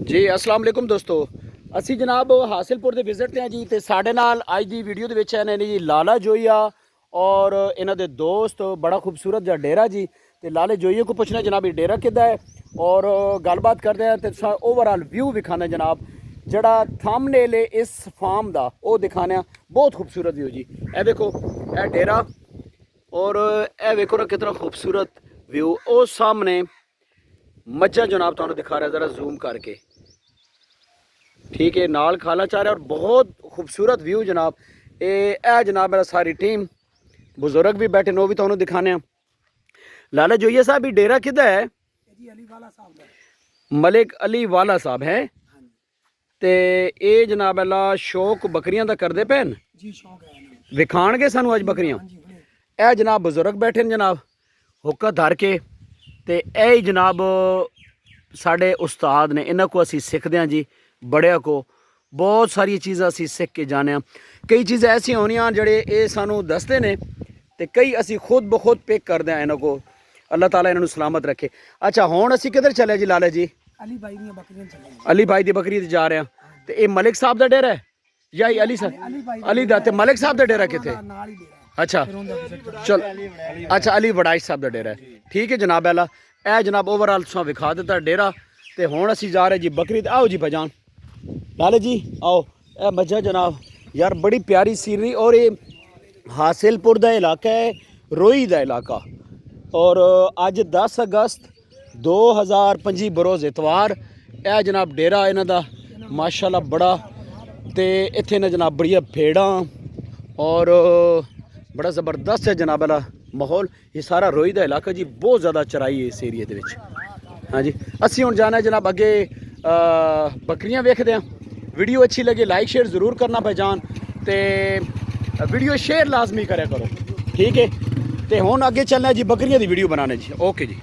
ਜੀ अस्सलाम वालेकुम दोस्तों। ਅਸੀਂ ਜਨਾਬ ਹਾਸਿਲਪੁਰ ਦੇ ਵਿਜ਼ਿਟ ਤੇ ਆ ਜੀ ਤੇ ਸਾਡੇ ਨਾਲ ਅੱਜ ਦੀ ਵੀਡੀਓ ਦੇ ਵਿੱਚ ਨੇ ਜੀ ਲਾਲਾ ਜੋਈਆ ਔਰ ਇਹਨਾਂ ਦੇ ਦੋਸਤ ਬੜਾ ਖੂਬਸੂਰਤ ਜਿਹਾ ਡੇਰਾ ਜੀ ਤੇ ਲਾਲੇ ਜੋਈਏ को ਪੁੱਛਣਾ ਜਨਾਬ ਇਹ ਡੇਰਾ ਕਿੱਦਾਂ ਹੈ ਔਰ ਗੱਲਬਾਤ ਕਰਦੇ ਆ ਤੇ ਓਵਰਆਲ ਵਿਊ ਵਿਖਾਣਾ ਜਨਾਬ ਜਿਹੜਾ ਥੰਬਨੇਲ ਹੈ ਇਸ ਫਾਰਮ ਦਾ ਉਹ ਦਿਖਾਣਾ ਬਹੁਤ ਖੂਬਸੂਰਤ ਵਿਊ ਜੀ। ਇਹ ਦੇਖੋ ਇਹ ਡੇਰਾ और ए वेखो ना कितना खूबसूरत व्यू ओ सामने मज्जा जनाब तुहानू दिखा रहा है ज़रा जूम करके, ठीक है, नाल खाला चाह रहा है और बहुत खूबसूरत व्यू जनाब। ए जनाब मेरा सारी टीम बुजुर्ग भी बैठे नो भी तुहानू दिखाने। लाला जोइया साहब ये डेरा किधर है? मलिक अली वाला साहब है ते ये जनाब अल्लाह शौक बकरियां दा करदे पैन जी, शौक है विखाणगे सानू अज बकरियां। ਇਹ ਜਨਾਬ ਬਜ਼ੁਰਗ ਬੈਠੇ ਨੇ ਜਨਾਬ ਹੁੱਕਾ ਧਰ ਕੇ ਤੇ ਇਹ ਹੀ ਜਨਾਬ ਸਾਡੇ ਉਸਤਾਦ ਨੇ, ਇਹਨਾਂ ਕੋ ਅਸੀਂ ਸਿੱਖਦੇ ਹਾਂ ਜੀ ਬੜਿਆਂ ਕੋ ਬਹੁਤ ਸਾਰੀਆਂ ਚੀਜ਼ਾਂ ਅਸੀਂ ਸਿੱਖ ਕੇ ਜਾਣੇ ਆ। ਕਈ ਚੀਜ਼ਾਂ ਐਸੀਆਂ ਹੋਣੀਆਂ ਜਿਹੜੇ ਇਹ ਸਾਨੂੰ ਦੱਸਦੇ ਨੇ ਤੇ ਕਈ ਅਸੀਂ ਖੁਦ ਬਖੁਦ ਪਿਕ ਕਰਦੇ ਆ ਇਹਨਾਂ ਕੋ। ਅੱਲਾਹ ਤਾਲਾ ਇਹਨਾਂ ਨੂੰ ਸਲਾਮਤ ਰੱਖੇ। ਅੱਛਾ ਹੁਣ ਅਸੀਂ ਕਿੱਧਰ ਚੱਲੇ ਜੀ ਲਾਲਾ ਜੀ? ਅਲੀ ਭਾਈ ਦੀਆਂ ਬੱਕਰੀਆਂ ਚੱਲੇ। ਅਲੀ ਭਾਈ ਦੀ ਬੱਕਰੀ ਤੇ ਜਾ ਰਹੇ ਆ ਤੇ ਇਹ ਮਲਿਕ ਸਾਹਿਬ ਦਾ ਡੇਰਾ ਹੈ ਜਾਂ ਅਲੀ ਸਾਹਿਬ ਅਲੀ ਦਾ? ਤੇ ਮਲਿਕ ਸਾਹਿਬ ਦਾ ਡੇਰਾ ਕਿੱਥੇ? ਨਾਲ ਹੀ ਡੇਰਾ। अच्छा चल अच्छा अली वड़ाइश साहब का डेरा है, ठीक है जनाब। अला ए जनाब ओवरऑल तुसां विखा दिता डेरा ते हुण असीं जा रहे जी बकरी। आओ जी भाईजान लाले जी आओ। ए मज्जा जनाब यार बड़ी प्यारी सीनरी और ये हासिलपुर का इलाका है, रोई का इलाका। और अज 10 अगस्त 2025 बरोज़ इतवार। ए जनाब डेरा इन्हां दा माशाअल्लाह बड़ा ते इत्थे ने जनाब बड़िया भेड़ां और बड़ा ज़बरदस्त है जनाब वाला माहौल। ये सारा रोई का इलाका जी, बहुत ज़्यादा चराई है इस एरिए के विच। हाँ जी असी हुण जाना है जनाब अगे बकरियां वेखदे हैं। वीडियो अच्छी लगे लाइक शेयर ज़रूर करना भाईजान ते वीडियो शेयर लाजमी करा करो, ठीक है। तो हुण अगे चलना है जी बकरियां की वीडियो बनाने जी। ओके जी।